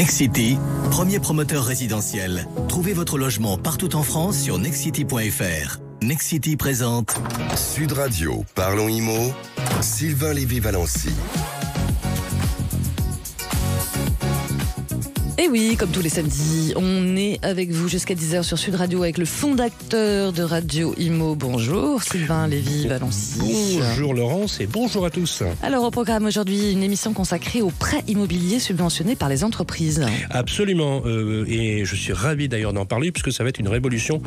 Nexity, premier promoteur résidentiel. Trouvez votre logement partout en France sur nexity.fr. Nexity présente Sud Radio, Parlons Immo, Sylvain Lévy-Valency. Et oui, comme tous les samedis, on est avec vous jusqu'à 10h sur Sud Radio avec le fondateur de Radio Immo. Bonjour Sylvain Lévy-Valency. Bonjour Laurence et bonjour à tous. Alors au programme aujourd'hui, une émission consacrée aux prêts immobiliers subventionnés par les entreprises. Absolument, et je suis ravi d'ailleurs d'en parler puisque ça va être une révolution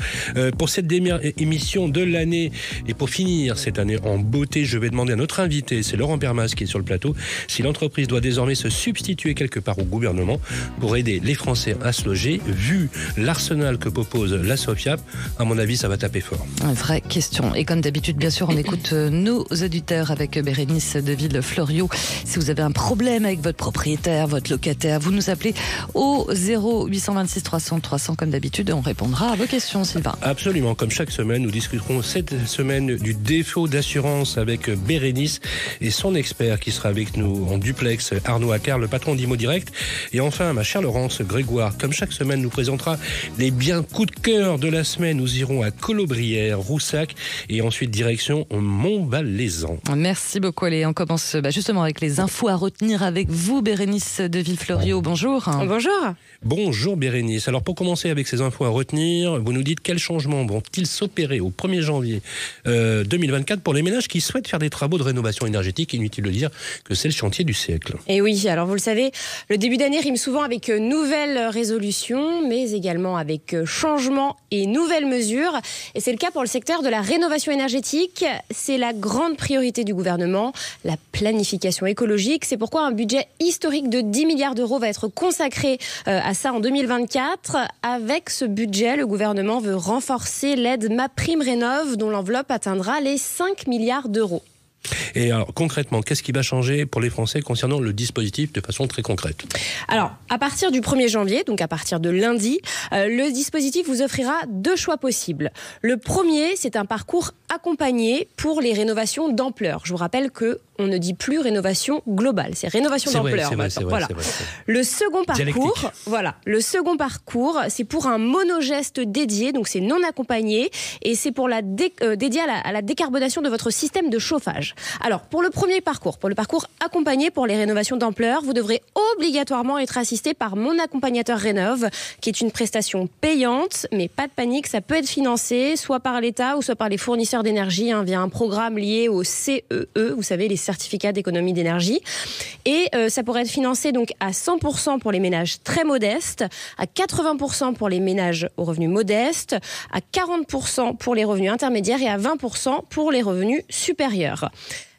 pour cette dernière émission de l'année. Et pour finir cette année en beauté, je vais demander à notre invité, c'est Laurent Permas qui est sur le plateau, si l'entreprise doit désormais se substituer quelque part au gouvernement pour aider les Français à se loger. Vu l'arsenal que propose la Sofiap, à mon avis, ça va taper fort. Une vraie question. Et comme d'habitude, bien sûr, on écoute nos auditeurs avec Bérénice de Villefloriot. Si vous avez un problème avec votre propriétaire, votre locataire, vous nous appelez au 0826 300 300 comme d'habitude. On répondra à vos questions, Sylvain. Absolument. Comme chaque semaine, nous discuterons cette semaine du défaut d'assurance avec Bérénice et son expert qui sera avec nous en duplex, Arnaud Accard, le patron d'Immo Direct. Et enfin, ma chère Laurence Grégoire, comme chaque semaine, nous présentera les biens coups de cœur de la semaine. Nous irons à Colobrières, Roussac et ensuite direction Montbalaisan. Merci beaucoup. Allez, on commence justement avec les infos à retenir avec vous, Bérénice de Villefloriot. Bonjour. Bonjour. Bonjour Bérénice. Alors pour commencer avec ces infos à retenir, vous nous dites quels changements vont-ils s'opérer au 1er janvier 2024 pour les ménages qui souhaitent faire des travaux de rénovation énergétique. Inutile de dire que c'est le chantier du siècle. Et oui, alors vous le savez, le début d'année rime souvent avec nouvelles résolutions, mais également avec changements et nouvelles mesures. Et c'est le cas pour le secteur de la rénovation énergétique. C'est la grande priorité du gouvernement, la planification écologique. C'est pourquoi un budget historique de 10 milliards d'euros va être consacré à ça en 2024. Avec ce budget, le gouvernement veut renforcer l'aide MaPrimeRénov', dont l'enveloppe atteindra les 5 milliards d'euros. Et alors, concrètement, qu'est-ce qui va changer pour les Français concernant le dispositif de façon très concrète ? Alors, à partir du 1er janvier, donc à partir de lundi, le dispositif vous offrira deux choix possibles. Le premier, c'est un parcours accompagné pour les rénovations d'ampleur. Je vous rappelle qu'on ne dit plus rénovation globale, c'est rénovation d'ampleur. C'est vrai. Le second parcours, c'est pour un monogeste dédié, donc c'est non accompagné, et c'est pour dédié à la décarbonation de votre système de chauffage. Alors, pour le premier parcours, pour le parcours accompagné pour les rénovations d'ampleur, vous devrez obligatoirement être assisté par Mon Accompagnateur Rénov', qui est une prestation payante, mais pas de panique, ça peut être financé soit par l'État ou soit par les fournisseurs d'énergie, via un programme lié au CEE, vous savez, les certificats d'économie d'énergie. Et ça pourrait être financé donc à 100% pour les ménages très modestes, à 80% pour les ménages aux revenus modestes, à 40% pour les revenus intermédiaires et à 20% pour les revenus supérieurs.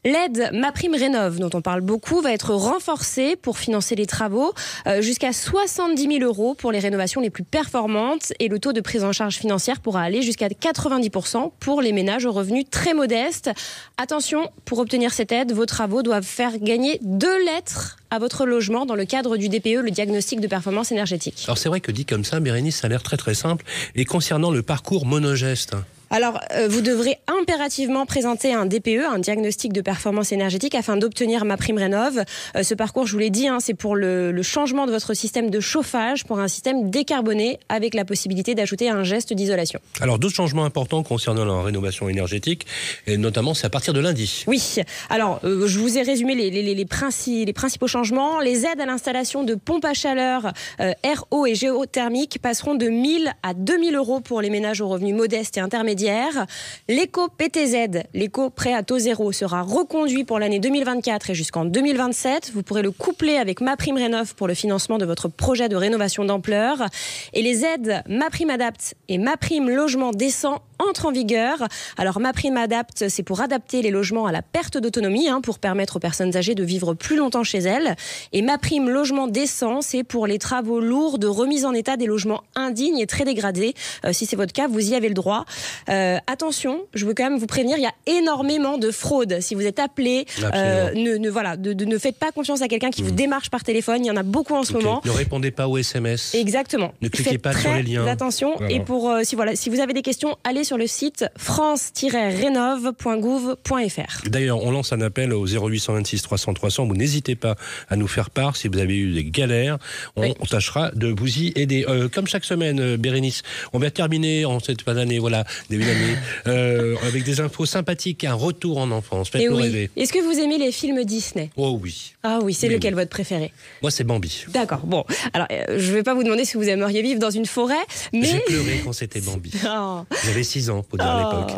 L'aide MaPrimeRénov', dont on parle beaucoup, va être renforcée pour financer les travaux jusqu'à 70 000 euros pour les rénovations les plus performantes, et le taux de prise en charge financière pourra aller jusqu'à 90% pour les ménages aux revenus très modestes. Attention, pour obtenir cette aide, vos travaux doivent faire gagner 2 lettres à votre logement dans le cadre du DPE, le diagnostic de performance énergétique. Alors c'est vrai que dit comme ça, Bérénice, ça a l'air très très simple. Et concernant le parcours monogeste ? Alors, vous devrez impérativement présenter un DPE, un diagnostic de performance énergétique, afin d'obtenir MaPrimeRénov'. Ce parcours, je vous l'ai dit, c'est pour le changement de votre système de chauffage pour un système décarboné, avec la possibilité d'ajouter un geste d'isolation. Alors, d'autres changements importants concernant la rénovation énergétique, et notamment c'est à partir de lundi. Oui, alors je vous ai résumé les principaux changements. Les aides à l'installation de pompes à chaleur, RO et géothermique passeront de 1 000 à 2 000 euros pour les ménages aux revenus modestes et intermédiaires. L'éco-PTZ, l'éco-prêt à taux zéro, sera reconduit pour l'année 2024 et jusqu'en 2027. Vous pourrez le coupler avec MaPrimeRénov' pour le financement de votre projet de rénovation d'ampleur. Et les aides MaPrimeAdapt et MaPrimeLogement Décent entrent en vigueur. Alors MaPrimeAdapt, c'est pour adapter les logements à la perte d'autonomie, pour permettre aux personnes âgées de vivre plus longtemps chez elles. Et MaPrimeLogement Décent, c'est pour les travaux lourds de remise en état des logements indignes et très dégradés. Si c'est votre cas, vous y avez le droit. Attention, je veux quand même vous prévenir, il y a énormément de fraude. Si vous êtes appelé, ne faites pas confiance à quelqu'un qui vous démarche par téléphone. Il y en a beaucoup en ce moment. Ne répondez pas aux SMS. Exactement. Ne cliquez pas sur les liens. Attention. Voilà. Et si vous avez des questions, allez sur sur le site france-rénov.gouv.fr. D'ailleurs, on lance un appel au 0826 300 300. Vous n'hésitez pas à nous faire part si vous avez eu des galères. On tâchera de vous y aider. Comme chaque semaine, Bérénice, on va terminer en cette fin d'année, début d'année, avec des infos sympathiques, un retour en enfance. Faites-nous rêver. Est-ce que vous aimez les films Disney ? Oh oui. Ah oui, c'est lequel votre préféré ? Moi, c'est Bambi. D'accord. Bon, alors je ne vais pas vous demander si vous aimeriez vivre dans une forêt, mais... J'ai pleuré quand c'était Bambi. J'avais 6 ans, pour dire à l'époque.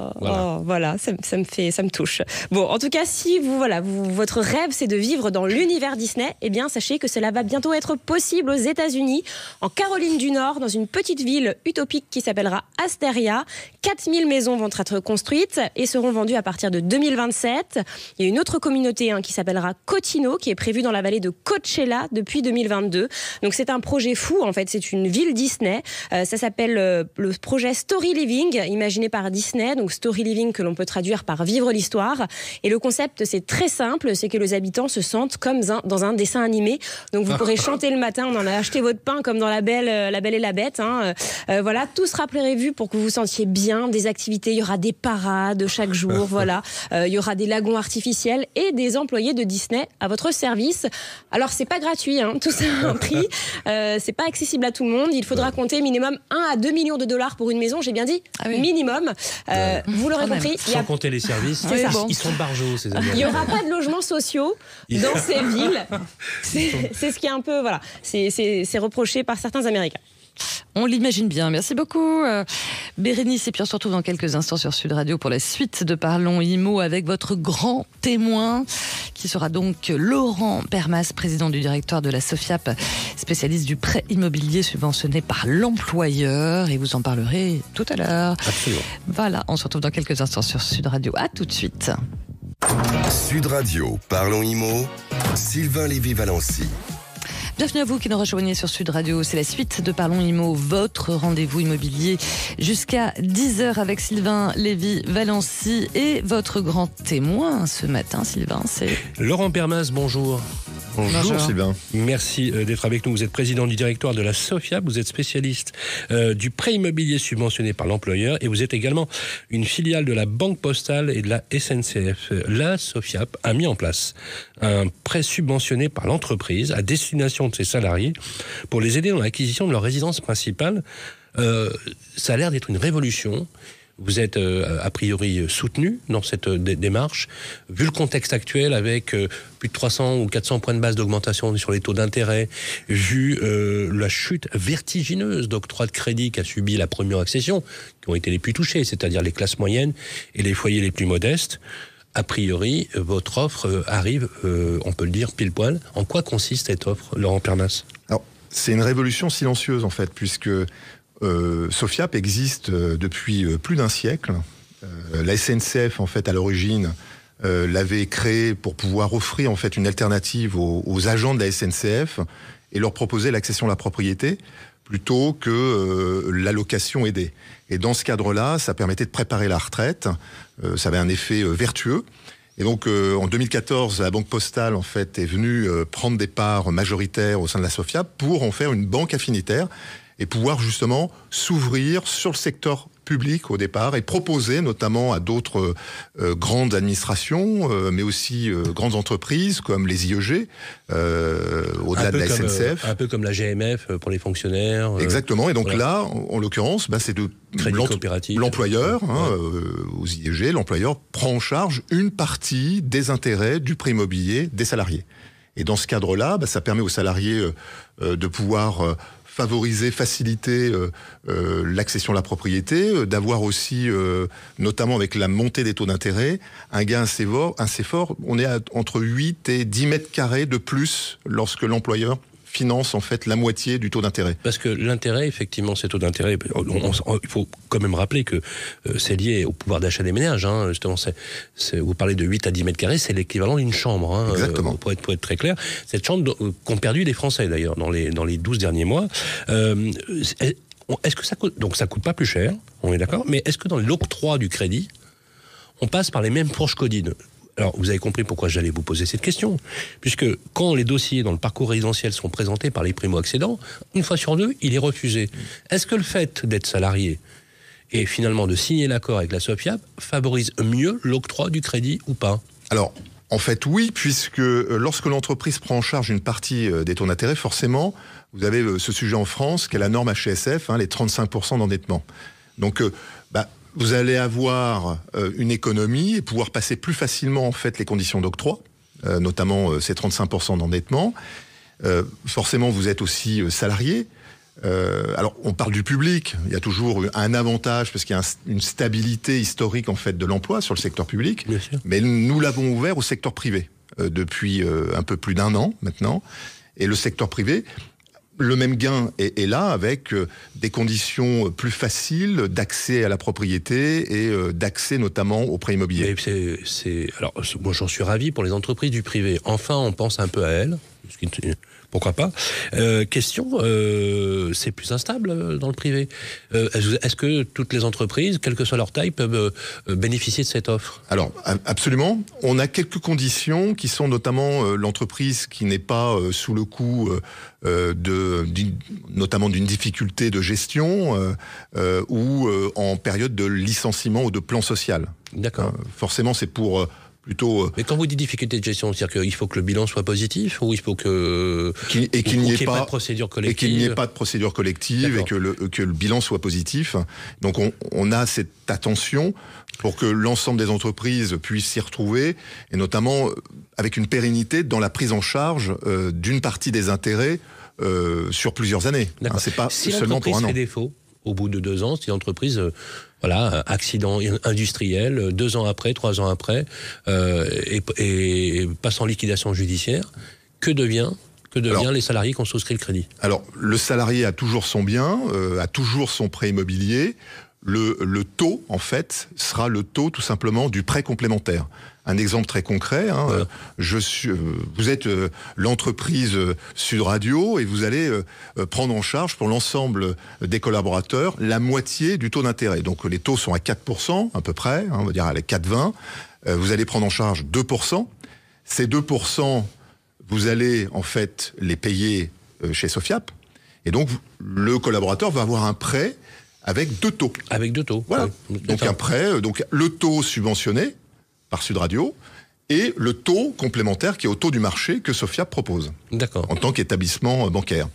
Voilà, ça me touche. Bon, en tout cas, si votre rêve, c'est de vivre dans l'univers Disney, eh bien, sachez que cela va bientôt être possible aux États-Unis, en Caroline du Nord, dans une petite ville utopique qui s'appellera Asteria. 4000 maisons vont être construites et seront vendues à partir de 2027. Il y a une autre communauté qui s'appellera Cotino, qui est prévue dans la vallée de Coachella depuis 2022. Donc c'est un projet fou, en fait, c'est une ville Disney. Ça s'appelle le projet Story Living, imaginé par Disney. Donc Story Living que l'on peut traduire par vivre l'histoire. Et le concept, c'est très simple, c'est que les habitants se sentent comme dans un dessin animé. Donc vous pourrez chanter le matin, on en a acheté votre pain comme dans La Belle et la Bête. Voilà, tout sera prévu pour que vous vous sentiez bien, des activités, il y aura des parades chaque jour, il y aura des lagons artificiels et des employés de Disney à votre service. Alors c'est pas gratuit, tout ça a un prix, c'est pas accessible à tout le monde, il faudra compter minimum 1 à 2 millions de dollars pour une maison, j'ai bien dit, minimum. Vous l'aurez compris. Sans compter les services, ils sont barjots ces amis. Il n'y aura pas de logements sociaux dans ces villes. C'est ce qui est un peu, c'est reproché par certains Américains. On l'imagine bien. Merci beaucoup, Bérénice. Et puis on se retrouve dans quelques instants sur Sud Radio pour la suite de Parlons Immo avec votre grand témoin qui sera donc Laurent Permas, président du directoire de la Sofiap, spécialiste du prêt immobilier subventionné par l'employeur. Et vous en parlerez tout à l'heure. Absolument. Voilà, on se retrouve dans quelques instants sur Sud Radio. À tout de suite. Sud Radio, Parlons Immo, Sylvain Lévy-Valency. Bienvenue à vous qui nous rejoignez sur Sud Radio. C'est la suite de Parlons Immo, votre rendez-vous immobilier jusqu'à 10h avec Sylvain Lévy-Valency et votre grand témoin ce matin, Sylvain, c'est... Laurent Permas, bonjour. Bonjour Sylvain. Merci d'être avec nous. Vous êtes président du directoire de la Sofiap, vous êtes spécialiste du prêt immobilier subventionné par l'employeur et vous êtes également une filiale de la Banque Postale et de la SNCF. La Sofiap a mis en place un prêt subventionné par l'entreprise à destination de ses salariés pour les aider dans l'acquisition de leur résidence principale. Ça a l'air d'être une révolution. Vous êtes a priori soutenu dans cette démarche. Vu le contexte actuel avec plus de 300 ou 400 points de base d'augmentation sur les taux d'intérêt, vu la chute vertigineuse d'octroi de crédit qu'a subi la première accession, qui ont été les plus touchés, c'est-à-dire les classes moyennes et les foyers les plus modestes, a priori, votre offre arrive, on peut le dire, pile poil. En quoi consiste cette offre, Laurent Permas ? Alors, c'est une révolution silencieuse, en fait, puisque Sofiap existe depuis plus d'un siècle. La SNCF, en fait, à l'origine, l'avait créé pour pouvoir offrir, en fait, une alternative aux agents de la SNCF et leur proposer l'accession à la propriété plutôt que l'allocation aidée. Et dans ce cadre-là, ça permettait de préparer la retraite. Ça avait un effet vertueux. Et donc, en 2014, la Banque Postale, en fait, est venue prendre des parts majoritaires au sein de la Sofiap pour en faire une banque affinitaire et pouvoir justement s'ouvrir sur le secteur public au départ et proposer notamment à d'autres grandes administrations, mais aussi grandes entreprises comme les IEG, au-delà de la SNCF. Un peu comme la GMF pour les fonctionnaires. Exactement, et donc là, en l'occurrence, c'est de l'employeur, aux IEG, l'employeur prend en charge une partie des intérêts du prêt immobilier des salariés. Et dans ce cadre-là, ça permet aux salariés de pouvoir favoriser, faciliter l'accession à la propriété, d'avoir aussi, notamment avec la montée des taux d'intérêt, un gain assez fort. On est entre 8 et 10 mètres carrés de plus lorsque l'employeur finance en fait la moitié du taux d'intérêt. Parce que l'intérêt, effectivement, ces taux d'intérêt, il faut quand même rappeler que c'est lié au pouvoir d'achat des ménages. Justement, vous parlez de 8 à 10 mètres carrés, c'est l'équivalent d'une chambre. Exactement. Pour être très clair. Cette chambre qu'ont perdu les Français, d'ailleurs, dans les 12 derniers mois. Est-ce que ça coûte... Donc ça coûte pas plus cher, on est d'accord, mais est-ce que dans l'octroi du crédit, on passe par les mêmes fourches codines ? Alors, vous avez compris pourquoi j'allais vous poser cette question. Puisque quand les dossiers dans le parcours résidentiel sont présentés par les primo-accédants, une fois sur deux, il est refusé. Est-ce que le fait d'être salarié Et finalement, de signer l'accord avec la SOFIAP favorise mieux l'octroi du crédit ou pas? Alors, en fait, oui, puisque lorsque l'entreprise prend en charge une partie des taux d'intérêt, forcément, vous avez ce sujet en France, qui est la norme HCSF, les 35% d'endettement. Donc, vous allez avoir une économie et pouvoir passer plus facilement, en fait, les conditions d'octroi, notamment ces 35% d'endettement. Forcément, vous êtes aussi salarié. Alors, on parle du public. Il y a toujours un avantage parce qu'il y a une stabilité historique en fait de l'emploi sur le secteur public. Bien sûr. Mais nous l'avons ouvert au secteur privé depuis un peu plus d'1 an maintenant. Et le secteur privé, le même gain est là avec des conditions plus faciles d'accès à la propriété et d'accès notamment aux prêts immobiliers. Alors, moi, j'en suis ravi pour les entreprises du privé. Enfin, on pense un peu à elles. Pourquoi pas? Question, c'est plus instable dans le privé. Est-ce que toutes les entreprises, quelle que soit leur taille, peuvent bénéficier de cette offre? Alors, absolument. On a quelques conditions qui sont notamment l'entreprise qui n'est pas sous le coup notamment d'une difficulté de gestion ou en période de licenciement ou de plan social. D'accord. Forcément, c'est pour... plutôt. Mais quand vous dites difficulté de gestion, c'est-à-dire qu'il faut que le bilan soit positif ou il faut qu'il n'y ait pas de procédure collective, et qu'il n'y ait pas de procédure collective et que le bilan soit positif. Donc on a cette attention pour que l'ensemble des entreprises puissent s'y retrouver et notamment avec une pérennité dans la prise en charge d'une partie des intérêts sur plusieurs années. C'est pas si seulement pour un an. Si l'entreprise fait défaut au bout de 2 ans, si l'entreprise accident industriel, 2 ans après, 3 ans après, et passe en liquidation judiciaire, que devient les salariés qui ont souscrit le crédit? Alors, le salarié a toujours son bien, a toujours son prêt immobilier. Le taux, en fait, sera le taux tout simplement du prêt complémentaire. Un exemple très concret, voilà. Vous êtes l'entreprise Sud Radio et vous allez prendre en charge pour l'ensemble des collaborateurs la moitié du taux d'intérêt. Donc les taux sont à 4% à peu près, on va dire à 4,20. Vous allez prendre en charge 2%. Ces 2%, vous allez en fait les payer chez SOFIAP. Et donc le collaborateur va avoir un prêt avec 2 taux. Avec 2 taux. Voilà. Oui. Donc un prêt, donc le taux subventionné par Sud Radio et le taux complémentaire qui est au taux du marché que SOFIAP propose. D'accord. En tant qu'établissement bancaire.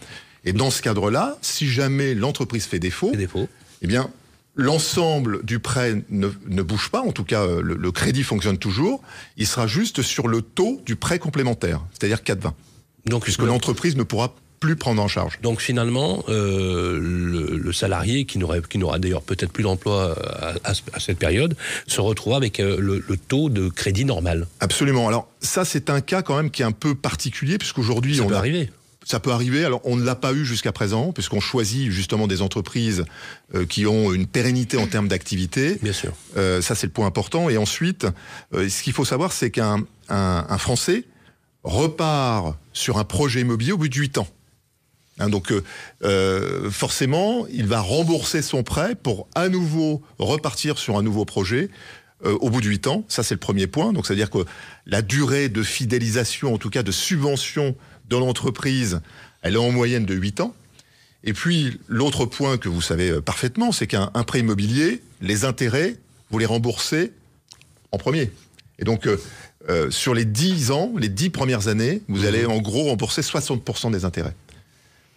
Et dans ce cadre-là, si jamais l'entreprise fait défaut, eh bien l'ensemble du prêt ne bouge pas, en tout cas le crédit fonctionne toujours, il sera juste sur le taux du prêt complémentaire, c'est-à-dire 4,20. Donc puisque l'entreprise ne pourra plus prendre en charge. Donc finalement, le salarié qui n'aura d'ailleurs peut-être plus d'emploi à cette période se retrouve avec le taux de crédit normal. Absolument. Alors ça, c'est un cas quand même qui est un peu particulier puisqu'aujourd'hui ça peut arriver. Ça peut arriver. Alors on ne l'a pas eu jusqu'à présent puisqu'on choisit justement des entreprises qui ont une pérennité en termes d'activité. Bien sûr. Ça c'est le point important. Et ensuite, ce qu'il faut savoir, c'est qu'un Français repart sur un projet immobilier au bout de 8 ans. Donc forcément, il va rembourser son prêt pour à nouveau repartir sur un nouveau projet au bout de 8 ans. Ça, c'est le premier point. Donc, c'est-à-dire que la durée de fidélisation, en tout cas de subvention dans l'entreprise, elle est en moyenne de 8 ans. Et puis, l'autre point que vous savez parfaitement, c'est qu'un prêt immobilier, les intérêts, vous les remboursez en premier. Et donc, sur les 10 ans, les 10 premières années, vous allez en gros rembourser 60% des intérêts.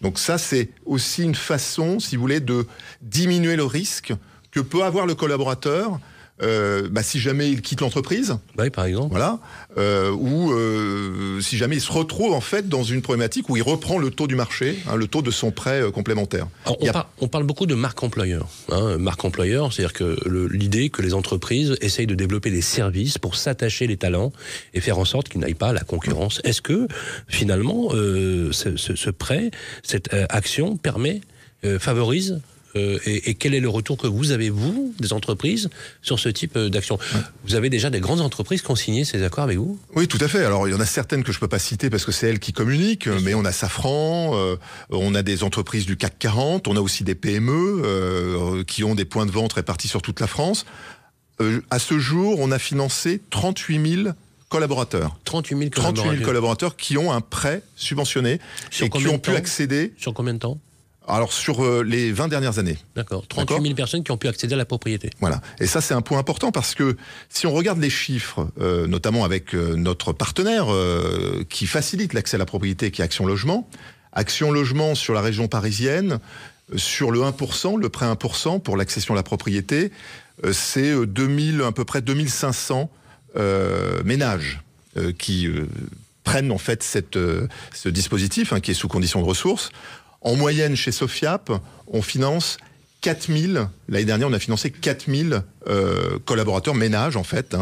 Donc ça, c'est aussi une façon, si vous voulez, de diminuer le risque que peut avoir le collaborateur si jamais il quitte l'entreprise. Oui, par exemple. Voilà. Ou si jamais il se retrouve en fait dans une problématique où il reprend le taux du marché, le taux de son prêt complémentaire. Alors, on parle beaucoup de marque employeur. Marque employeur, c'est-à-dire que l'idée que les entreprises essayent de développer des services pour s'attacher les talents et faire en sorte qu'ils n'aillent pas à la concurrence. Est-ce que finalement ce prêt, cette action favorise et quel est le retour que vous avez, vous, des entreprises, sur ce type d'action? Vous avez déjà des grandes entreprises qui ont signé ces accords avec vous? Oui, tout à fait. Alors, il y en a certaines que je ne peux pas citer parce que c'est elles qui communiquent, mais on a Safran, on a des entreprises du CAC 40, on a aussi des PME qui ont des points de vente répartis sur toute la France. À ce jour, on a financé 38 000 collaborateurs. 38 000 collaborateurs qui ont un prêt subventionné et qui ont pu accéder... Sur combien de temps? Alors, sur les 20 dernières années. D'accord. 38 000 personnes qui ont pu accéder à la propriété. Voilà. Et ça, c'est un point important parce que si on regarde les chiffres, notamment avec notre partenaire qui facilite l'accès à la propriété, qui est Action Logement. Action Logement sur la région parisienne, sur le 1%, le prêt 1% pour l'accession à la propriété, c'est à peu près 2500 ménages qui prennent en fait ce dispositif qui est sous condition de ressources. En moyenne, chez Sofiap, on finance 4000. L'année dernière, on a financé 4000 collaborateurs, ménages en fait,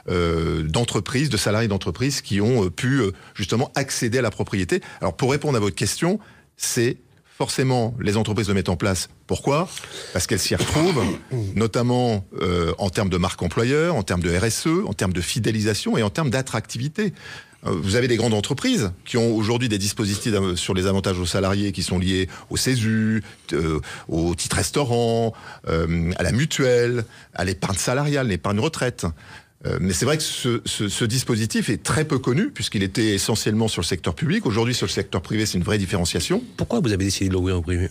d'entreprises, de salariés d'entreprises qui ont pu justement accéder à la propriété. Alors pour répondre à votre question, c'est forcément les entreprises le mettent en place. Pourquoi ? Parce qu'elles s'y retrouvent, notamment en termes de marque employeur, en termes de RSE, en termes de fidélisation et en termes d'attractivité. Vous avez des grandes entreprises qui ont aujourd'hui des dispositifs sur les avantages aux salariés qui sont liés au CESU, au titre restaurant, à la mutuelle, à l'épargne salariale, l'épargne retraite. Mais c'est vrai que ce dispositif est très peu connu puisqu'il était essentiellement sur le secteur public. Aujourd'hui, sur le secteur privé, c'est une vraie différenciation. Pourquoi vous avez décidé de l'ouvrir au privé ?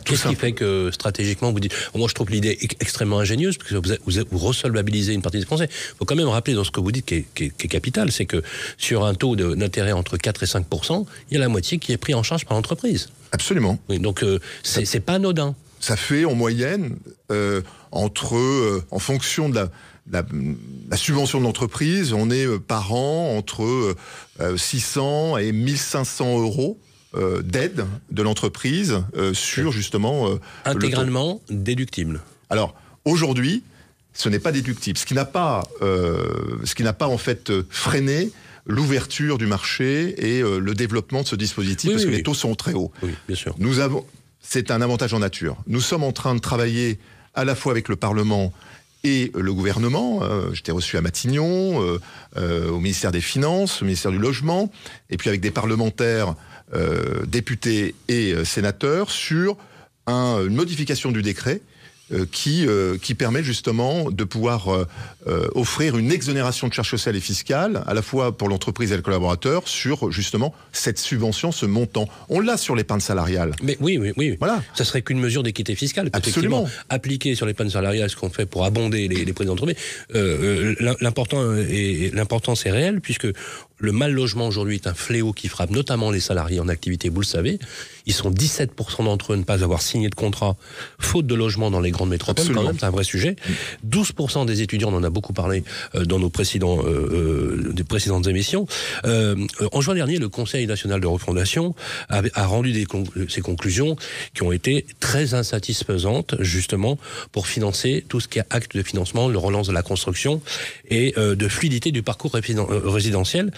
Qu'est-ce qui fait que stratégiquement vous dites... Moi je trouve l'idée extrêmement ingénieuse parce que vous resolvabilisez une partie des Français. Il faut quand même rappeler dans ce que vous dites qui est capital, c'est que sur un taux d'intérêt entre 4 et 5%, il y a la moitié qui est pris en charge par l'entreprise. Absolument. Oui, donc c'est pas anodin. Ça fait en moyenne en fonction de la subvention de l'entreprise, on est par an entre 600 et 1500 euros d'aide de l'entreprise sur justement... intégralement déductible. Alors, aujourd'hui, ce n'est pas déductible. Ce qui n'a pas en fait freiné l'ouverture du marché et le développement de ce dispositif, parce que les taux sont très hauts. Oui, bien sûr. C'est un avantage en nature. Nous sommes en train de travailler à la fois avec le Parlement et le gouvernement. J'étais reçu à Matignon, au ministère des Finances, au ministère du Logement, et puis avec des parlementaires, députés et sénateurs, sur une modification du décret qui permet justement de pouvoir offrir une exonération de charges sociales et fiscales, à la fois pour l'entreprise et le collaborateur, sur justement cette subvention, ce montant. On l'a sur l'épargne salariale. Mais oui. Voilà. Ça serait qu'une mesure d'équité fiscale. Absolument. Appliquer sur l'épargne salariale ce qu'on fait pour abonder les prix d'entreprise. L'important c'est réel, puisque le mal logement aujourd'hui est un fléau qui frappe notamment les salariés en activité, vous le savez. Ils sont 17% d'entre eux à ne pas avoir signé de contrat, faute de logement dans les grandes métropoles. Absolument. Quand même, c'est un vrai sujet. 12% des étudiants, on en a beaucoup parlé dans nos précédentes émissions. En juin dernier, le Conseil national de refondation a rendu ses conclusions qui ont été très insatisfaisantes, justement, pour financer tout ce qui est acte de financement, le relance de la construction et de fluidité du parcours résidentiel.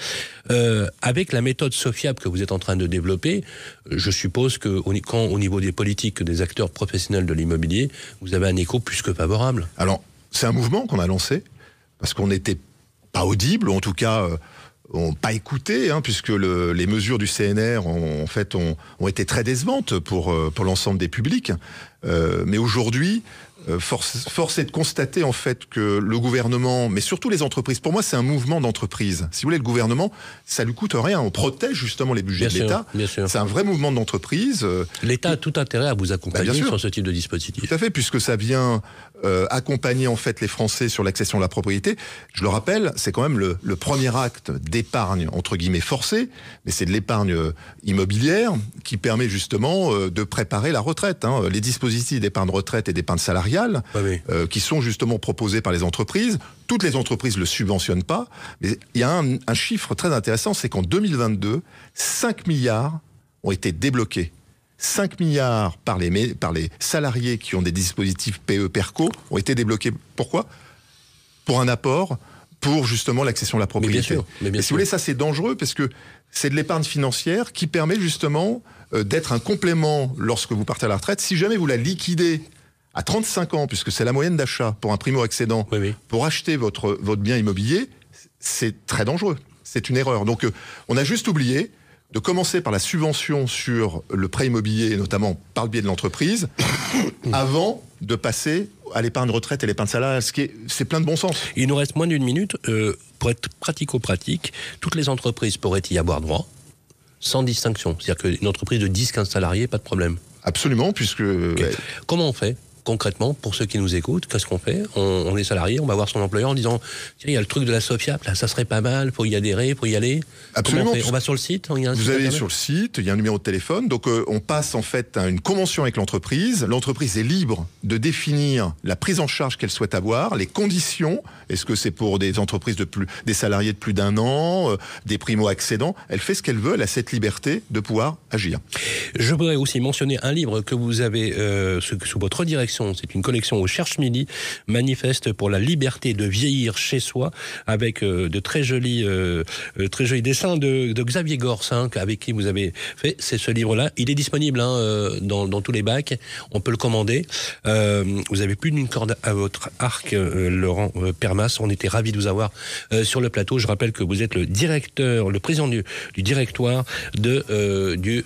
Avec la méthode Sofiap que vous êtes en train de développer, je suppose que quand au niveau des politiques, des acteurs professionnels de l'immobilier, vous avez un écho plus que favorable. Alors, c'est un mouvement qu'on a lancé, parce qu'on n'était pas audible, ou en tout cas, pas écouté, puisque les mesures du CNR ont été très décevantes pour l'ensemble des publics. Mais aujourd'hui, force est de constater en fait que le gouvernement, mais surtout les entreprises, pour moi c'est un mouvement d'entreprise. Si vous voulez, le gouvernement, ça lui coûte rien, on protège justement les budgets de l'État. C'est un vrai mouvement d'entreprise. L'État a tout intérêt à vous accompagner sur ce type de dispositif. Tout à fait, puisque ça vient accompagner en fait les Français sur l'accession à la propriété. Je le rappelle, c'est quand même le premier acte d'épargne entre guillemets forcée, mais c'est de l'épargne immobilière qui permet justement de préparer la retraite. Les dispositifs d'épargne retraite et d'épargne salariale qui sont justement proposés par les entreprises. Toutes les entreprises ne le subventionnent pas, mais il y a un chiffre très intéressant, c'est qu'en 2022, 5 milliards ont été débloqués. 5 milliards par les salariés qui ont des dispositifs PE-PERCO ont été débloqués. Pourquoi ? Pour un apport, pour justement l'accession à la propriété. Mais si vous voulez, ça c'est dangereux parce que c'est de l'épargne financière qui permet justement d'être un complément lorsque vous partez à la retraite. Si jamais vous la liquidez à 35 ans, puisque c'est la moyenne d'achat pour un primo-accédant, pour acheter votre bien immobilier, c'est très dangereux. C'est une erreur. Donc on a juste oublié de commencer par la subvention sur le prêt immobilier, notamment par le biais de l'entreprise, avant de passer à l'épargne retraite et l'épargne salariale, c'est plein de bon sens. Il nous reste moins d'une minute. Pour être pratico-pratique, toutes les entreprises pourraient y avoir droit, sans distinction. C'est-à-dire qu'une entreprise de 10-15 salariés, pas de problème. Absolument, puisque... Comment on fait concrètement, pour ceux qui nous écoutent, qu'est-ce qu'on fait ? On est salarié, on va voir son employeur en disant « Tiens, il y a le truc de la Sofiap, là, ça serait pas mal, faut y adhérer, faut y aller. » Absolument. On va sur le site, vous allez sur le site, il y a un numéro de téléphone, donc on passe en fait à une convention avec l'entreprise. L'entreprise est libre de définir la prise en charge qu'elle souhaite avoir, les conditions. Est-ce que c'est pour des entreprises des salariés de plus d'1 an, des primo-accédants ? Elle fait ce qu'elle veut, elle a cette liberté de pouvoir agir. Je voudrais aussi mentionner un livre que vous avez sous votre direction. C'est une collection au Cherche-Midi, manifeste pour la liberté de vieillir chez soi, avec de très jolis dessins de Xavier Gors, avec qui vous avez fait. C'est ce livre-là. Il est disponible dans tous les bacs. On peut le commander. Vous avez plus d'une corde à votre arc, Laurent Permas. On était ravis de vous avoir sur le plateau. Je rappelle que vous êtes le président du directoire de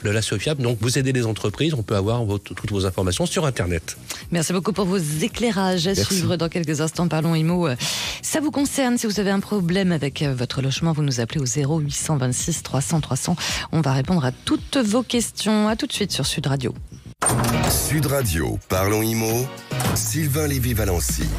la Sofiap. Donc, vous aidez les entreprises. On peut avoir toutes vos informations sur Internet. Merci beaucoup pour vos éclairages à suivre dans quelques instants. Parlons IMO. Ça vous concerne. Si vous avez un problème avec votre logement, vous nous appelez au 0826 300 300. On va répondre à toutes vos questions. À tout de suite sur Sud Radio. Sud Radio, parlons IMO, Sylvain Lévy-Valency.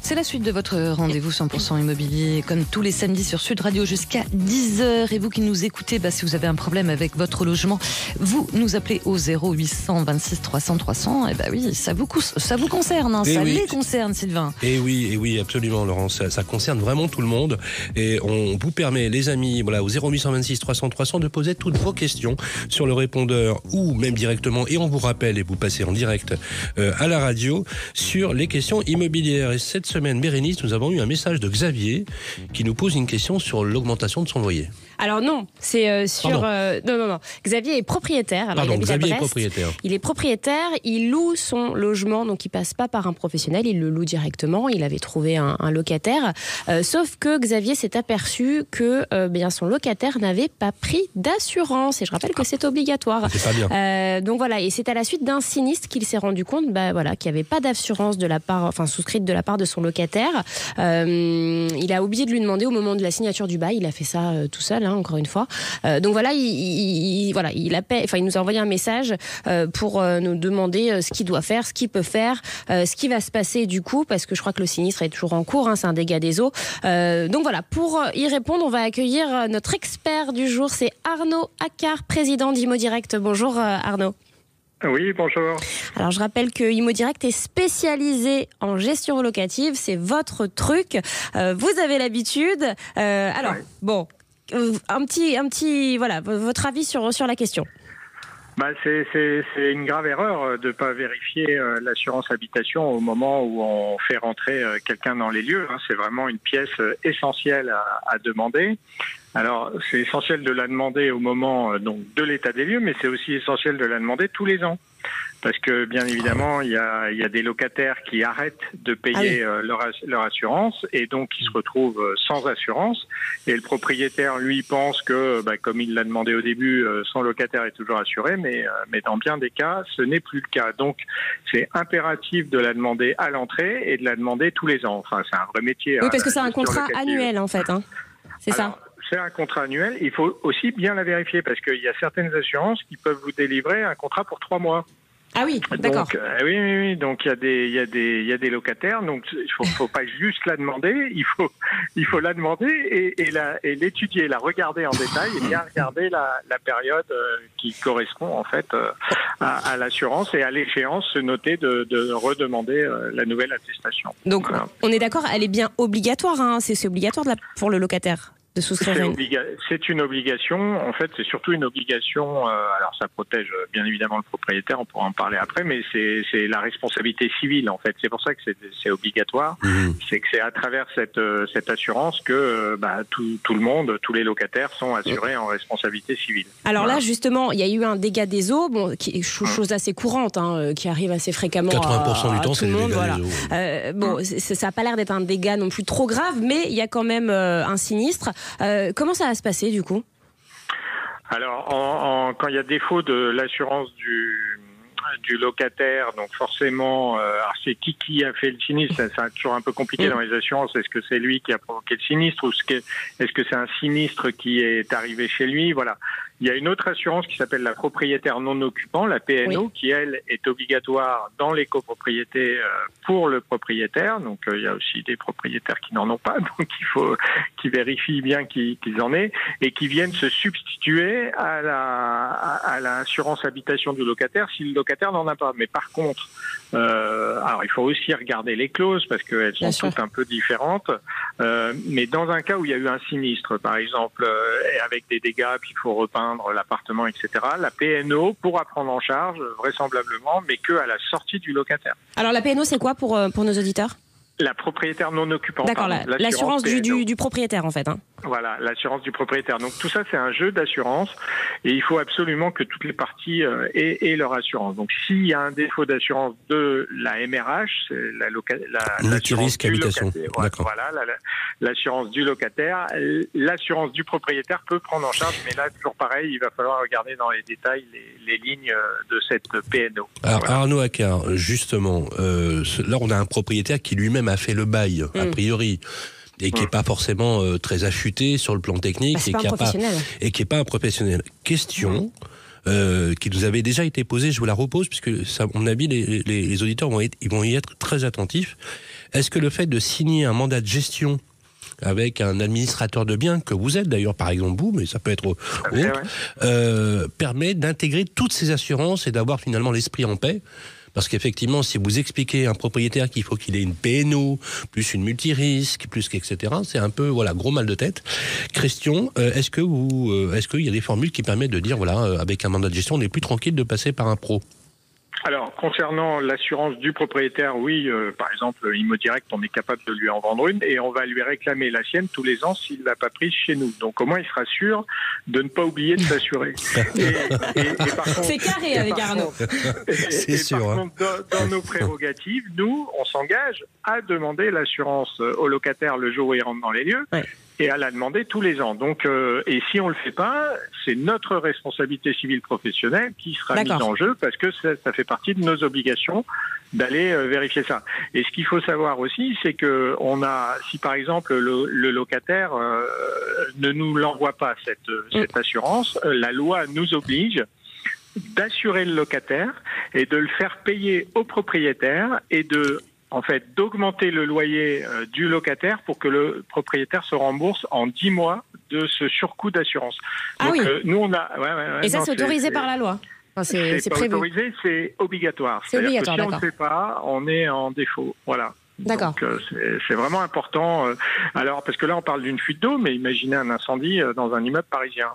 C'est la suite de votre rendez-vous 100% immobilier, comme tous les samedis sur Sud Radio jusqu'à 10h. Et vous qui nous écoutez, si vous avez un problème avec votre logement, vous nous appelez au 0826 300 300. Et oui, ça vous concerne, ça les concerne, Sylvain. Et oui, absolument, Laurent. Ça concerne vraiment tout le monde. Et on vous permet, les amis, au 0826 300 300, de poser toutes vos questions sur le répondeur ou même directement. Et on vous rappelle, et vous passez en direct à la radio, sur les questions immobilières. Et cette semaine, Bérénice, nous avons eu un message de Xavier qui nous pose une question sur l'augmentation de son loyer. Alors non, c'est sur... Non. Xavier est propriétaire. Alors, Xavier est propriétaire. Il est propriétaire, il loue son logement, donc il passe pas par un professionnel, il le loue directement. Il avait trouvé un locataire. Sauf que Xavier s'est aperçu que son locataire n'avait pas pris d'assurance. Et je rappelle que c'est obligatoire. C'est pas bien. Donc voilà, et c'est à la suite d'un sinistre qu'il s'est rendu compte qu'il n'y avait pas d'assurance souscrite de la part de son locataire. Il a oublié de lui demander au moment de la signature du bail. Il a fait ça tout seul, encore une fois. Donc voilà, il nous a envoyé un message pour nous demander ce qu'il doit faire, ce qu'il peut faire, ce qui va se passer du coup, parce que je crois que le sinistre est toujours en cours, c'est un dégât des eaux. Donc voilà, pour y répondre, on va accueillir notre expert du jour, c'est Arnaud Accard, président d'Imo Direct. Bonjour Arnaud. Oui, bonjour. Alors, je rappelle que Imo Direct est spécialisé en gestion locative. C'est votre truc. Vous avez l'habitude. Votre avis sur la question. C'est une grave erreur de ne pas vérifier l'assurance habitation au moment où on fait rentrer quelqu'un dans les lieux. C'est vraiment une pièce essentielle à demander. Alors, c'est essentiel de la demander au moment de l'état des lieux, mais c'est aussi essentiel de la demander tous les ans. Parce que, bien évidemment, il y a des locataires qui arrêtent de payer leur assurance et donc qui se retrouvent sans assurance. Et le propriétaire, lui, pense que, comme il l'a demandé au début, son locataire est toujours assuré, mais dans bien des cas, ce n'est plus le cas. Donc, c'est impératif de la demander à l'entrée et de la demander tous les ans. Enfin, c'est un vrai métier. Oui, parce que c'est un contrat annuel, en fait. C'est ça. C'est un contrat annuel. Il faut aussi bien la vérifier parce qu'il y a certaines assurances qui peuvent vous délivrer un contrat pour 3 mois. Ah oui, d'accord. Donc, oui. Donc, il y a des locataires. Donc, il faut pas juste la demander. Il faut la demander et l'étudier, la regarder en détail et bien regarder la période qui correspond, en fait, à l'assurance et à l'échéance se noter de redemander la nouvelle attestation. Donc, voilà. On est d'accord, elle est bien obligatoire, c'est obligatoire pour le locataire de souscrire. C'est une obligation. En fait, c'est surtout une obligation. Alors, ça protège bien évidemment le propriétaire. On pourra en parler après, mais c'est la responsabilité civile. En fait, c'est pour ça que c'est obligatoire. C'est que c'est à travers cette assurance que tout le monde, tous les locataires sont assurés en responsabilité civile. Alors là, justement, il y a eu un dégât des eaux, chose assez courante, qui arrive assez fréquemment. 80% du temps, c'est le monde. Des voilà. Ça n'a pas l'air d'être un dégât non plus trop grave, mais il y a quand même un sinistre. Comment ça va se passer du coup ? Alors, quand il y a défaut de l'assurance du locataire, donc forcément, alors c'est qui a fait le sinistre, c'est toujours un peu compliqué dans les assurances. Est-ce que c'est lui qui a provoqué le sinistre ou est-ce que c'est un sinistre qui est arrivé chez lui ? Voilà. Il y a une autre assurance qui s'appelle la propriétaire non occupant, la PNO, qui elle est obligatoire dans les copropriétés pour le propriétaire. Donc il y a aussi des propriétaires qui n'en ont pas, donc il faut qu'ils vérifient bien qu'ils en aient et qui viennent se substituer à l'assurance habitation du locataire si le locataire n'en a pas. Mais par contre, alors il faut aussi regarder les clauses parce qu'elles sont toutes un peu différentes. Mais dans un cas où il y a eu un sinistre, par exemple, avec des dégâts, puis il faut repeindre l'appartement, etc., la PNO pourra prendre en charge, vraisemblablement, mais qu'à la sortie du locataire. Alors la PNO, c'est quoi pour nos auditeurs ? La propriétaire non occupante. D'accord, l'assurance du propriétaire en fait. Hein. Voilà, l'assurance du propriétaire. Donc tout ça, c'est un jeu d'assurance et il faut absolument que toutes les parties aient leur assurance. Donc s'il y a un défaut d'assurance de la MRH, c'est l'assurance du locataire. Voilà, l'assurance du locataire. L'assurance du propriétaire peut prendre en charge, mais là, toujours pareil, il va falloir regarder dans les détails les lignes de cette PNO. Alors Arnaud Accard, justement, là on a un propriétaire qui lui-même a fait le bail, a priori, et qui n'est pas forcément très affûté sur le plan technique, et qui n'est pas un professionnel. Question qui nous avait déjà été posée, je vous la repose, puisque ça, à mon avis, les auditeurs vont y être très attentifs. Est-ce que le fait de signer un mandat de gestion avec un administrateur de biens, que vous êtes d'ailleurs, par exemple vous, mais ça peut être autre, permet d'intégrer toutes ces assurances et d'avoir finalement l'esprit en paix? Parce qu'effectivement, si vous expliquez à un propriétaire qu'il faut qu'il ait une PNO, plus une multirisque, plus etc., c'est un peu, gros mal de tête. Christian, est-ce qu'il y a des formules qui permettent de dire, avec un mandat de gestion, on est plus tranquille de passer par un pro? Alors, concernant l'assurance du propriétaire, oui, par exemple, ImoDirect, on est capable de lui en vendre une et on va lui réclamer la sienne tous les ans s'il ne l'a pas prise chez nous. Donc, au moins, il sera sûr de ne pas oublier de s'assurer. C'est carré avec Arnaud. C'est sûr. Par contre, dans nos prérogatives, nous, on s'engage à demander l'assurance au locataire le jour où il rentre dans les lieux. Ouais. Et à la demander tous les ans. Donc, et si on le fait pas, c'est notre responsabilité civile professionnelle qui sera mise en jeu parce que ça fait partie de nos obligations d'aller vérifier ça. Et ce qu'il faut savoir aussi, c'est que si par exemple le locataire ne nous l'envoie pas cette assurance, la loi nous oblige d'assurer le locataire et de le faire payer au propriétaire et d'augmenter le loyer du locataire pour que le propriétaire se rembourse en 10 mois de ce surcoût d'assurance. Donc, nous, on a... Et ça, c'est autorisé par la loi? C'est pas prévu. Autorisé, c'est obligatoire. C'est obligatoire, que si on ne le fait pas, on est en défaut. Voilà. D'accord. Donc c'est vraiment important. Alors parce que là on parle d'une fuite d'eau, mais imaginez un incendie dans un immeuble parisien.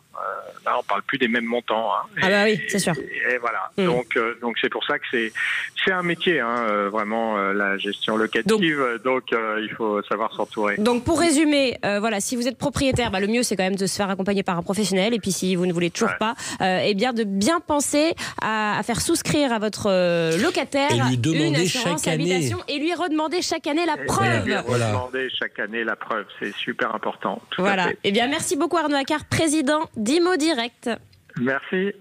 Là on parle plus des mêmes montants. Hein. Ah bah oui, c'est sûr. Et voilà. Donc c'est pour ça que c'est un métier, vraiment la gestion locative. Donc il faut savoir s'entourer. Donc pour résumer, si vous êtes propriétaire, le mieux c'est quand même de se faire accompagner par un professionnel. Et puis si vous ne voulez toujours pas, de bien penser à faire souscrire à votre locataire et lui demander une assurance chaque habitation et lui redemander chaque année la preuve. Demander chaque année la preuve, c'est super important. Voilà. Eh bien, merci beaucoup Arnaud Accard, président d'ImoDirect. Merci.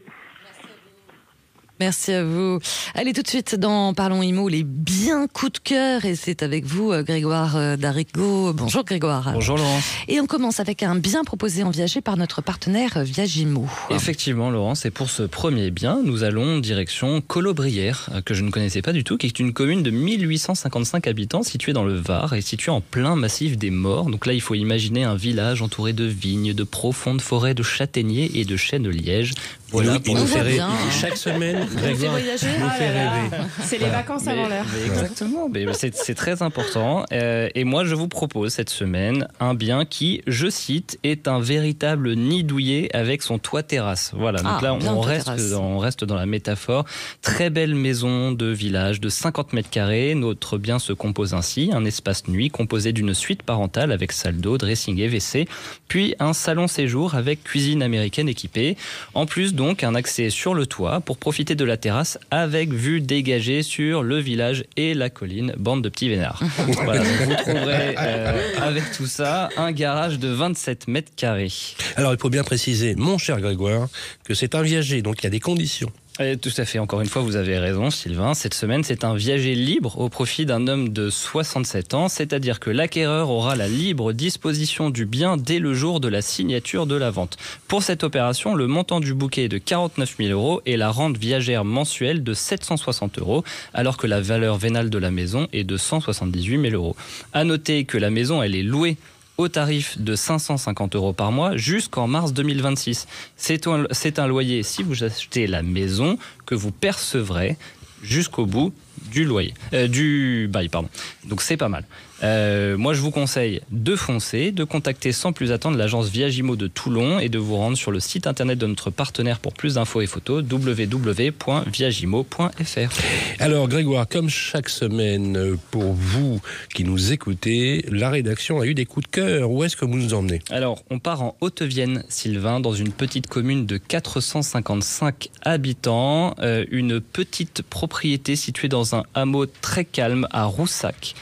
Merci à vous. Allez, tout de suite dans Parlons Imo, les bien coups de cœur. Et c'est avec vous, Grégoire Darigo. Bonjour Grégoire. Bonjour Laurence. Et on commence avec un bien proposé en viager par notre partenaire Viagimo. Effectivement Laurence, et pour ce premier bien, nous allons direction Colobrières, que je ne connaissais pas du tout, qui est une commune de 1855 habitants située dans le Var et située en plein massif des Maures. Donc là, il faut imaginer un village entouré de vignes, de profondes forêts de châtaigniers et de chênes de liège. Voilà, il nous fait rêver. Chaque semaine, Grégoire nous fait rêver. C'est les vacances avant l'heure. Exactement, c'est très important. Et moi, je vous propose cette semaine un bien qui, je cite, est un véritable nid douillet avec son toit terrasse. Voilà, donc là, on reste dans la métaphore. Très belle maison de village de 50 mètres carrés. Notre bien se compose ainsi. Un espace nuit composé d'une suite parentale avec salle d'eau, dressing et WC, puis un salon séjour avec cuisine américaine équipée. En plus, donc un accès sur le toit pour profiter de la terrasse avec vue dégagée sur le village et la colline, bande de petits vénards. Voilà, donc vous trouverez avec tout ça un garage de 27 mètres carrés. Alors il faut bien préciser, mon cher Grégoire, que c'est un viager, donc il y a des conditions. Tout à fait, encore une fois, vous avez raison, Sylvain. Cette semaine, c'est un viager libre au profit d'un homme de 67 ans, c'est-à-dire que l'acquéreur aura la libre disposition du bien dès le jour de la signature de la vente. Pour cette opération, le montant du bouquet est de 49 000 € et la rente viagère mensuelle de 760 €, alors que la valeur vénale de la maison est de 178 000 €. À noter que la maison, elle est louée au tarif de 550 € par mois jusqu'en mars 2026. C'est un loyer, si vous achetez la maison, que vous percevrez jusqu'au bout du bail. Donc c'est pas mal. Moi, je vous conseille de foncer, de contacter sans plus attendre l'agence Viagimo de Toulon et de vous rendre sur le site internet de notre partenaire pour plus d'infos et photos, www.viagimo.fr. Alors Grégoire, comme chaque semaine, pour vous qui nous écoutez, la rédaction a eu des coups de cœur. Où est-ce que vous nous emmenez ? Alors, on part en Haute-Vienne, Sylvain, dans une petite commune de 455 habitants, une petite propriété située dans un hameau très calme à Roussac.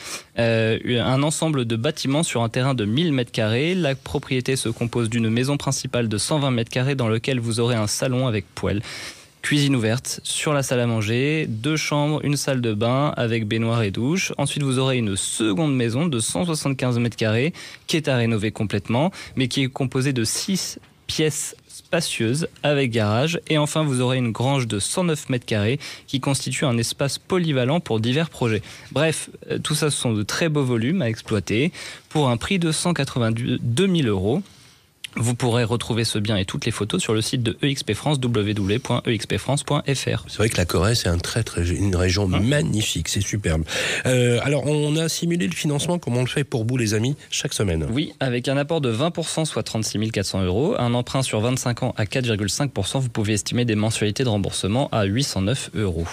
Un ensemble de bâtiments sur un terrain de 1000 m². La propriété se compose d'une maison principale de 120 m² dans laquelle vous aurez un salon avec poêle, cuisine ouverte sur la salle à manger, 2 chambres, une salle de bain avec baignoire et douche. Ensuite, vous aurez une seconde maison de 175 m² qui est à rénover complètement, mais qui est composée de 6 pièces spacieuse avec garage. Et enfin, vous aurez une grange de 109 m² qui constitue un espace polyvalent pour divers projets. Bref, tout ça, ce sont de très beaux volumes à exploiter pour un prix de 182 000 €. Vous pourrez retrouver ce bien et toutes les photos sur le site de EXP France, www.expfrance.fr. C'est vrai que la Corrèze, c'est une région magnifique, c'est superbe. Alors, on a simulé le financement, comme on le fait pour vous, les amis, chaque semaine. Oui, avec un apport de 20%, soit 36 400 €, un emprunt sur 25 ans à 4,5%, vous pouvez estimer des mensualités de remboursement à 809 €.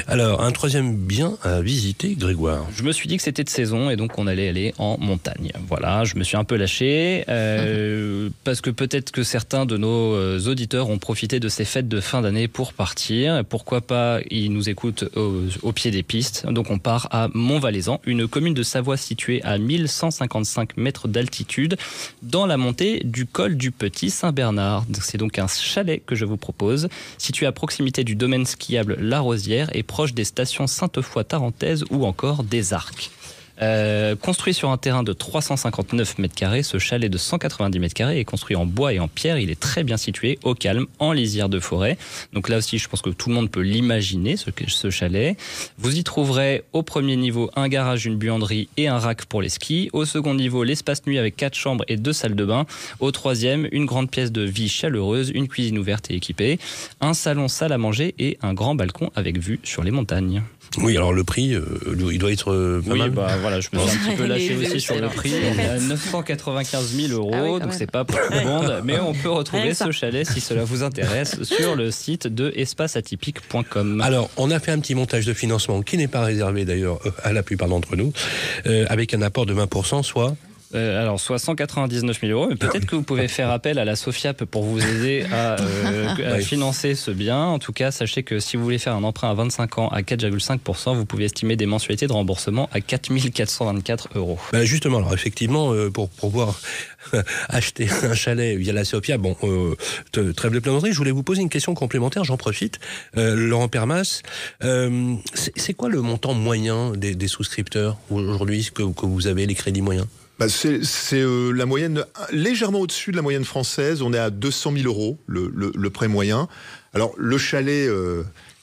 Alors, un troisième bien à visiter, Grégoire. Je me suis dit que c'était de saison et donc on allait aller en montagne. Voilà, je me suis un peu lâché parce que peut-être que certains de nos auditeurs ont profité de ces fêtes de fin d'année pour partir. Pourquoi pas, ils nous écoutent au pied des pistes. Donc on part à Montvalaisan, une commune de Savoie située à 1155 mètres d'altitude dans la montée du col du Petit Saint-Bernard. C'est donc un chalet que je vous propose, situé à proximité du domaine skiable La Rosière et proche des stations Sainte-Foy-Tarentaise ou encore des Arcs. Construit sur un terrain de 359 m², ce chalet de 190 m² est construit en bois et en pierre. Il est très bien situé, au calme, en lisière de forêt. Donc là aussi, je pense que tout le monde peut l'imaginer, ce chalet. Vous y trouverez au premier niveau un garage, une buanderie et un rack pour les skis. Au second niveau, l'espace nuit avec 4 chambres et 2 salles de bain. Au troisième, une grande pièce de vie chaleureuse, une cuisine ouverte et équipée, un salon, salle à manger et un grand balcon avec vue sur les montagnes. Oui, alors le prix, il doit être pas mal. Voilà, je me suis un petit peu lâché aussi sur le prix. On est à 995 000 €, donc c'est pas pour tout le monde, mais on peut retrouver ce chalet, si cela vous intéresse, sur le site de espaceatypique.com. Alors, on a fait un petit montage de financement qui n'est pas réservé d'ailleurs à la plupart d'entre nous, avec un apport de 20%, soit... soit 199 000 €, mais peut-être que vous pouvez faire appel à la Sofiap pour vous aider à financer ce bien. En tout cas, sachez que si vous voulez faire un emprunt à 25 ans à 4,5%, vous pouvez estimer des mensualités de remboursement à 4 424 €. Justement, alors effectivement, pour pouvoir acheter un chalet via la Sofiap, trêve de plaisanterie, je voulais vous poser une question complémentaire, j'en profite. Laurent Permas, c'est quoi le montant moyen des souscripteurs aujourd'hui que vous avez, les crédits moyens ? C'est la moyenne, légèrement au-dessus de la moyenne française. On est à 200 000 € le prêt moyen. Alors le chalet,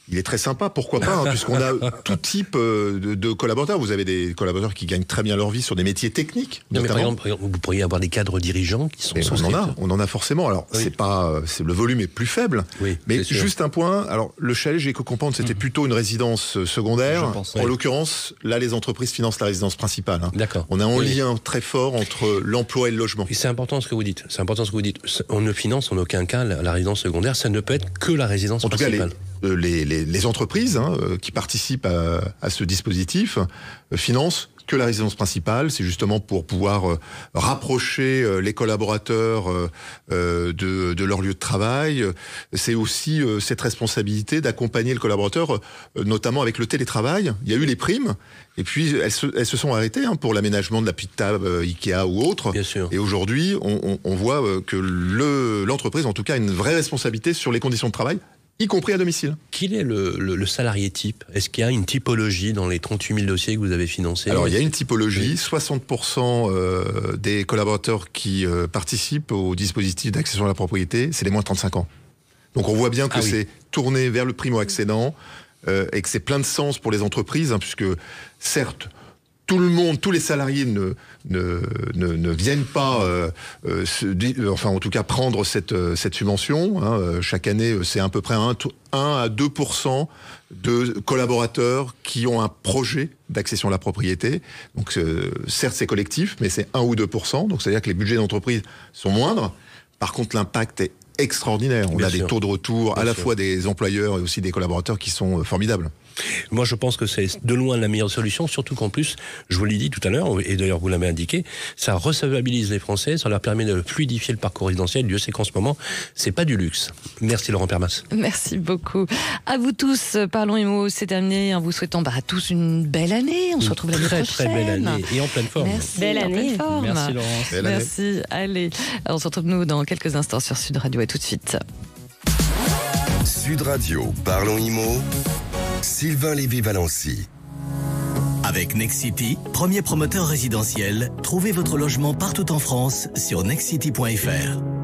il est très sympa, pourquoi pas, puisqu'on a tout type de collaborateurs. Vous avez des collaborateurs qui gagnent très bien leur vie sur des métiers techniques. Non, mais par exemple, vous pourriez avoir des cadres dirigeants qui sont souscripteurs. On en a forcément. Alors, le volume est plus faible. Oui, mais juste un point. Alors, le chalet, j'ai cru comprendre, c'était plutôt une résidence secondaire. En l'occurrence, là, les entreprises financent la résidence principale. D'accord. On a un lien très fort entre l'emploi et le logement. Et c'est important ce que vous dites. On ne finance en aucun cas la résidence secondaire. Ça ne peut être que la résidence principale. En tout cas, les entreprises qui participent à ce dispositif financent que la résidence principale. C'est justement pour pouvoir rapprocher les collaborateurs de leur lieu de travail. C'est aussi cette responsabilité d'accompagner le collaborateur, notamment avec le télétravail. Il y a eu les primes, et puis elles se sont arrêtées pour l'aménagement de la petite table Ikea ou autre. Bien sûr. Et aujourd'hui, on voit que l'entreprise, en tout cas, a une vraie responsabilité sur les conditions de travail, y compris à domicile. Quel est le salarié type? Est-ce qu'il y a une typologie dans les 38 000 dossiers que vous avez financés? Alors, il y a une typologie. 60% des collaborateurs qui participent au dispositif d'accession à la propriété, c'est les moins de 35 ans. Donc, on voit bien que c'est tourné vers le primo-accédant et que c'est plein de sens pour les entreprises, puisque, certes, tout le monde, tous les salariés ne viennent pas, enfin en tout cas prendre cette subvention. Chaque année, c'est à peu près 1 à 2% de collaborateurs qui ont un projet d'accession à la propriété. Donc certes c'est collectif, mais c'est 1 ou 2%. Donc c'est-à-dire que les budgets d'entreprise sont moindres. Par contre, l'impact est extraordinaire. On a des taux de retour à la fois des employeurs et aussi des collaborateurs qui sont formidables. Moi, je pense que c'est de loin la meilleure solution, surtout qu'en plus, je vous l'ai dit tout à l'heure, et d'ailleurs vous l'avez indiqué, ça recevabilise les Français, ça leur permet de fluidifier le parcours résidentiel. Dieu sait qu'en ce moment, c'est pas du luxe. Merci Laurent Permas. Merci beaucoup. À vous tous, Parlons Immo, c'est terminé. En vous souhaitant à tous une belle année. On se retrouve l'année prochaine. Très belle année et en pleine forme. Merci. Belle année. Merci Laurence. Merci. Allez, on se retrouve nous dans quelques instants sur Sud Radio. Et tout de suite. Sud Radio, Parlons Immo, Sylvain Lévy-Valency. Avec Nexity, premier promoteur résidentiel, trouvez votre logement partout en France sur nexity.fr.